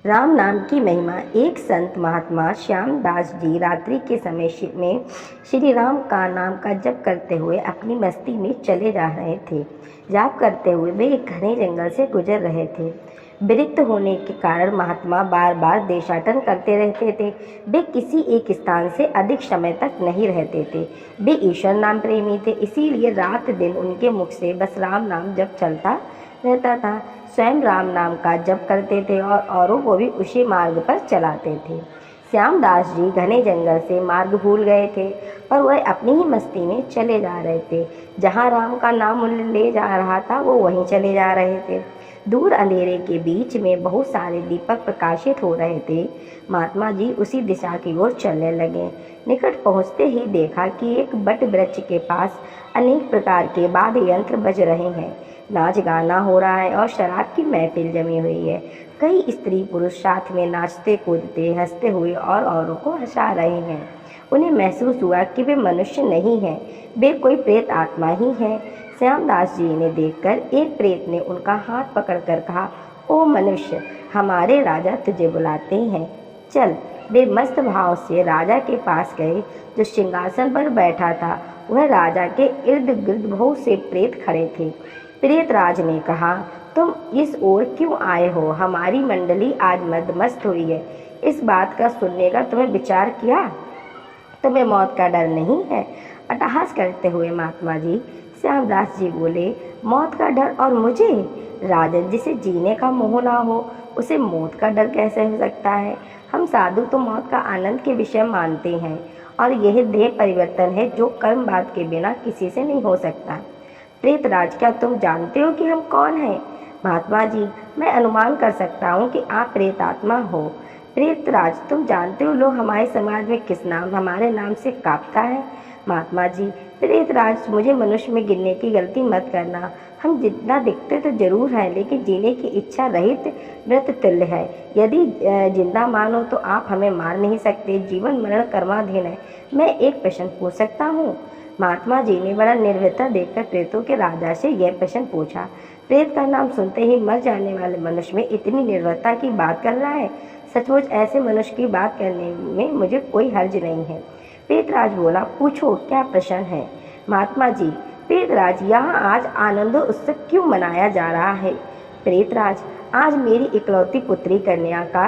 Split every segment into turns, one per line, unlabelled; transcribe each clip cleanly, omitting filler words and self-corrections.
राम नाम की महिमा। एक संत महात्मा श्यामदास जी रात्रि के समय में श्री राम का नाम का जप करते हुए अपनी मस्ती में चले जा रहे थे। जाप करते हुए वे एक घने जंगल से गुजर रहे थे। विरक्त होने के कारण महात्मा बार बार देशाटन करते रहते थे। वे किसी एक स्थान से अधिक समय तक नहीं रहते थे। वे ईश्वर नाम प्रेमी थे, इसीलिए रात दिन उनके मुख से बस राम नाम जप चलता रहता था। स्वयं राम नाम का जप करते थे और औरों को भी उसी मार्ग पर चलाते थे। श्यामदास जी घने जंगल से मार्ग भूल गए थे, पर वह अपनी ही मस्ती में चले जा रहे थे। जहाँ राम का नाम ले जा रहा था वो वहीं चले जा रहे थे। दूर अंधेरे के बीच में बहुत सारे दीपक प्रकाशित हो रहे थे। महात्मा जी उसी दिशा की ओर चलने लगे। निकट पहुँचते ही देखा कि एक बट वृक्ष के पास अनेक प्रकार के वाद्य यंत्र बज रहे हैं। नाच गाना हो रहा है और शराब की महफिल जमी हुई है। कई स्त्री पुरुष साथ में नाचते कूदते हंसते हुए और औरों को हंसा रहे हैं। उन्हें महसूस हुआ कि वे मनुष्य नहीं हैं, वे कोई प्रेत आत्मा ही हैं। श्यामदास जी ने देखकर एक प्रेत ने उनका हाथ पकड़कर कहा, ओ मनुष्य, हमारे राजा तुझे बुलाते हैं, चल। वे मस्त भाव से राजा के पास गए। जो सिंहासन पर बैठा था वह राजा के इर्द गिर्द बहुत से प्रेत खड़े थे। प्रेतराज ने कहा, तुम इस ओर क्यों आए हो? हमारी मंडली आज मदमस्त हुई है। इस बात का सुनने का तुम्हें विचार किया? तुम्हें मौत का डर नहीं है? अट्टहास करते हुए महात्मा जी श्यामदास जी बोले, मौत का डर और मुझे? राजन, जिसे जीने का मोह ना हो उसे मौत का डर कैसे हो सकता है? हम साधु तो मौत का आनंद के विषय मानते हैं और यह देह परिवर्तन है जो कर्मवाद के बिना किसी से नहीं हो सकता। प्रेतराज, क्या तुम जानते हो कि हम कौन हैं? महात्मा जी, मैं अनुमान कर सकता हूँ कि आप प्रेतात्मा हो। प्रेतराज, तुम जानते हो लोग हमारे समाज में किस नाम हमारे नाम से कांपता है? महात्मा जी, प्रेतराज, मुझे मनुष्य में गिनने की गलती मत करना। हम जितना दिखते तो जरूर हैं, लेकिन जीने की इच्छा रहित मृत तुल्य है। यदि जिंदा मानो तो आप हमें मार नहीं सकते। जीवन मरण कर्माधीन है। मैं एक प्रश्न पूछ सकता हूँ? महात्मा जी ने बड़ा निर्भयता देखकर प्रेतों के राजा से यह प्रश्न पूछा। प्रेत का नाम सुनते ही मर जाने वाले मनुष्य में इतनी निर्भयता की बात कर रहा है। सचमुच ऐसे मनुष्य की बात करने में मुझे कोई हर्ज नहीं है। प्रेतराज बोला, पूछो क्या प्रश्न है? महात्मा जी, प्रेतराज, यहाँ आज आनंद उत्सव क्यों मनाया जा रहा है? प्रेतराज, आज मेरी इकलौती पुत्री कन्या का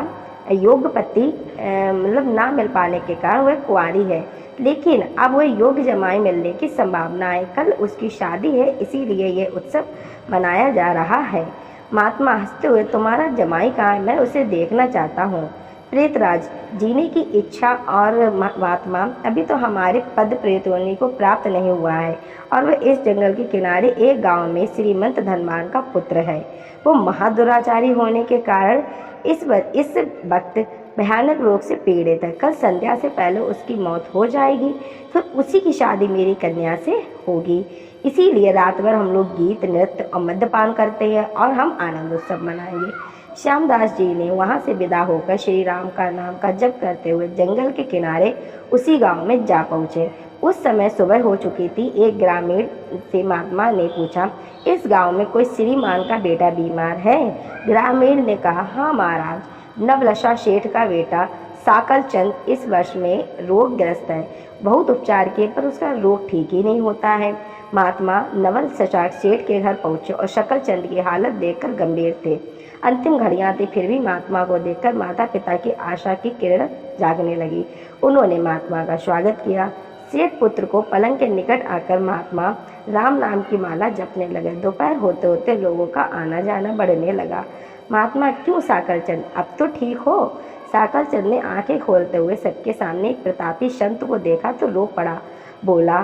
योग्य पति मतलब ना मिल पाने के कारण वह कुंवारी है, लेकिन अब वह योग्य जमाई मिलने की संभावना है। कल उसकी शादी है, इसीलिए यह उत्सव मनाया जा रहा है। महात्मा हंसते हुए, तुम्हारा जमाई कहाँ है? मैं उसे देखना चाहता हूँ। प्रेतराज, जीने की इच्छा और महात्मा, अभी तो हमारे पद प्रेतोनी को प्राप्त नहीं हुआ है और वह इस जंगल के किनारे एक गांव में श्रीमंत धनवान का पुत्र है। वो महादुराचारी होने के कारण इस वक्त भयानक रोग से पीड़ित है। कल संध्या से पहले उसकी मौत हो जाएगी, फिर उसी की शादी मेरी कन्या से होगी। इसीलिए रात भर हम लोग गीत नृत्य और मद्यपान करते हैं और हम आनंद उत्सव मनाएंगे। श्यामदास जी ने वहां से विदा होकर श्री राम का नाम का जप करते हुए जंगल के किनारे उसी गांव में जा पहुँचे। उस समय सुबह हो चुकी थी। एक ग्रामीण से महात्मा ने पूछा, इस गांव में कोई श्रीमान का बेटा बीमार है? ग्रामीण ने कहा, हाँ महाराज, नवलशा सेठ का बेटा साकल चंद इस वर्ष में रोगग्रस्त है। बहुत उपचार किए पर उसका रोग ठीक ही नहीं होता है। महात्मा नवल सचाक सेठ के घर पहुंचे और शकल चंद की हालत देखकर गंभीर थे। अंतिम घड़ियां थी, फिर भी महात्मा को देखकर माता पिता की आशा की किरण जागने लगी। उन्होंने महात्मा का स्वागत किया। सेठ पुत्र को पलंग के निकट आकर महात्मा राम नाम की माला जपने लगे। दोपहर होते होते लोगों का आना जाना बढ़ने लगा। महात्मा, क्यों साकरचंद, अब तो ठीक हो? साकरचंद ने आंखें खोलते हुए सबके सामने एक प्रतापी संत को देखा तो रो पड़ा। बोला,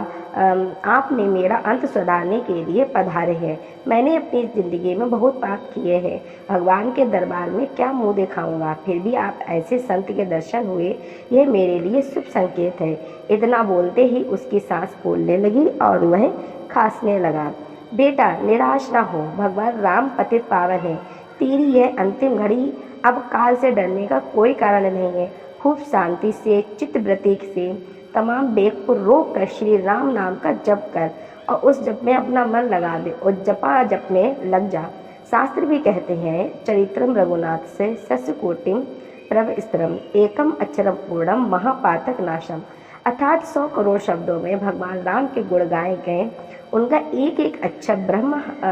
आपने मेरा अंत सुधारने के लिए पधारे हैं। मैंने अपनी ज़िंदगी में बहुत पाप किए हैं। भगवान के दरबार में क्या मुंह दिखाऊंगा? फिर भी आप ऐसे संत के दर्शन हुए, यह मेरे लिए शुभ संकेत है। इतना बोलते ही उसकी सांस फूलने लगी और वह खांसने लगा। बेटा, निराश ना हो, भगवान राम पतित पावन है। तेरी यह अंतिम घड़ी, अब काल से डरने का कोई कारण नहीं है। खूब शांति से, चित्तवृत्ति से तमाम बेग को रोक कर श्री राम नाम का जप कर और उस जप में अपना मन लगा दे और जपा जप में लग जा। शास्त्र भी कहते हैं चरित्रम रघुनाथ से सस्यकोटिम प्रवस्त्रम एकम अक्षरम पूर्णम महापातक नाशम। अर्थात 100 करोड़ शब्दों में भगवान राम के गुण गाए गए। उनका एक एक अक्षर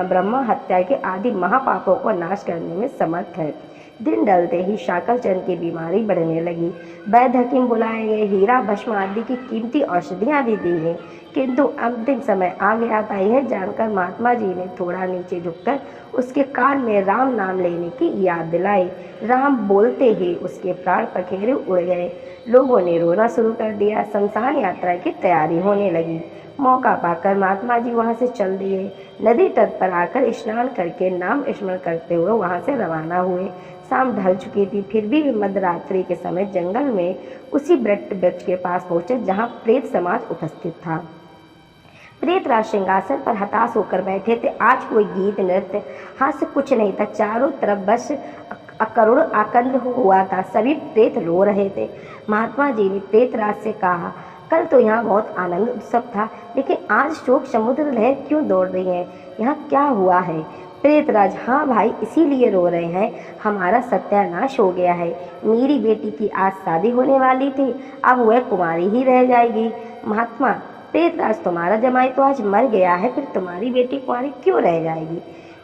ब्रह्म हत्या के आदि महापापों को नाश करने में समर्थ है। दिन ढलते ही शाकलचंद की बीमारी बढ़ने लगी। वैद्य हकीम बुलाए गए, हीरा भस्म आदि की कीमती औषधियाँ भी दी गई, किंतु अंतिम समय आ गया था। यह जानकर महात्मा जी ने थोड़ा नीचे झुककर उसके कान में राम नाम लेने की याद दिलाई। राम बोलते ही उसके प्राण पखेरु उड़ गए। लोगों ने रोना शुरू कर दिया। शमशान यात्रा की तैयारी होने लगी। मौका पाकर महात्मा जी वहाँ से चल दिए। नदी तट पर आकर स्नान करके नाम स्मरण करते हुए वहाँ से रवाना हुए। शाम ढल चुकी थी, फिर भी मध्यरात्रि के समय जंगल में उसी वृक्ष के पास पहुँचे जहाँ प्रेत समाज उपस्थित था। प्रेतराज सिंहासन पर हताश होकर बैठे थे। आज कोई गीत नृत्य हास्य कुछ नहीं था। चारों तरफ बस अकरुण आकंद हुआ था। सभी प्रेत रो रहे थे। महात्मा जी ने प्रेतराज से कहा, कल तो यहाँ बहुत आनंद उत्सव था, लेकिन आज शोक समुद्र लहर क्यों दौड़ रही है? यहाँ क्या हुआ है? प्रेतराज, हाँ भाई, इसीलिए रो रहे हैं। हमारा सत्यानाश हो गया है। मेरी बेटी की आज शादी होने वाली थी, अब वह कुमारी ही रह जाएगी। महात्मा, प्रेतराज, तुम्हारा जमाई तो आज मर गया है, फिर तुम्हारी बेटी कुंवारी क्यों रह जाएगी?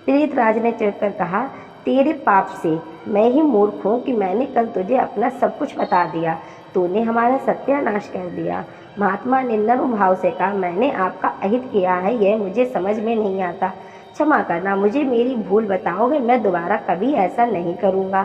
प्रेतराज ने चिढ़कर कहा, तेरे पाप से मैं ही मूर्ख हूँ कि मैंने कल तुझे अपना सब कुछ बता दिया। तूने हमारा सत्यानाश कर दिया। महात्मा ने नर्म भाव से कहा, मैंने आपका अहित किया है, यह मुझे समझ में नहीं आता। क्षमा करना, मुझे मेरी भूल बताओगे? मैं दोबारा कभी ऐसा नहीं करूँगा।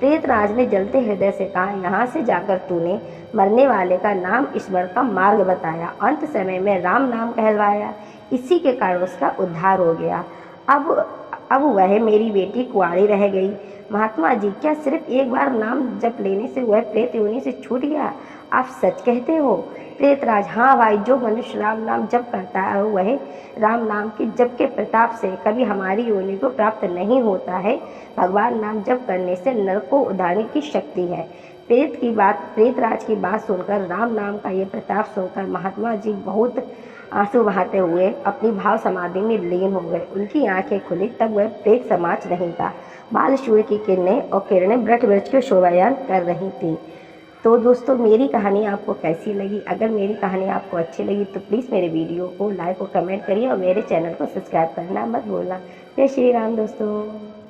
प्रेतराज ने जलते हृदय से कहा, यहाँ से जाकर तूने मरने वाले का नाम स्मरण का मार्ग बताया, अंत समय में राम नाम कहलवाया, इसी के कारण उसका उद्धार हो गया। अब वह मेरी बेटी कुंवारी रह गई। महात्मा जी, क्या सिर्फ एक बार नाम जप लेने से वह प्रेत योनि से छूट गया? आप सच कहते हो? प्रेतराज, हाँ भाई, जो मनुष्य राम नाम जप करता है वह राम नाम के जप के प्रताप से कभी हमारी योनि को प्राप्त नहीं होता है। भगवान नाम जप करने से नर को उधारने की शक्ति है। प्रेतराज की बात सुनकर, राम नाम का ये प्रताप सुनकर महात्मा जी बहुत आंसू बहाते हुए अपनी भाव समाधि में लीन हो गए। उनकी आंखें खुली, तब वह प्रेत समाज नहीं था। बाल सूर्य की किरणें वृक्ष के शोभायान कर रही थी। तो दोस्तों, मेरी कहानी आपको कैसी लगी? अगर मेरी कहानी आपको अच्छी लगी तो प्लीज़ मेरे वीडियो को लाइक और कमेंट करिए और मेरे चैनल को सब्सक्राइब करना मत भूलना। जय श्री राम दोस्तों।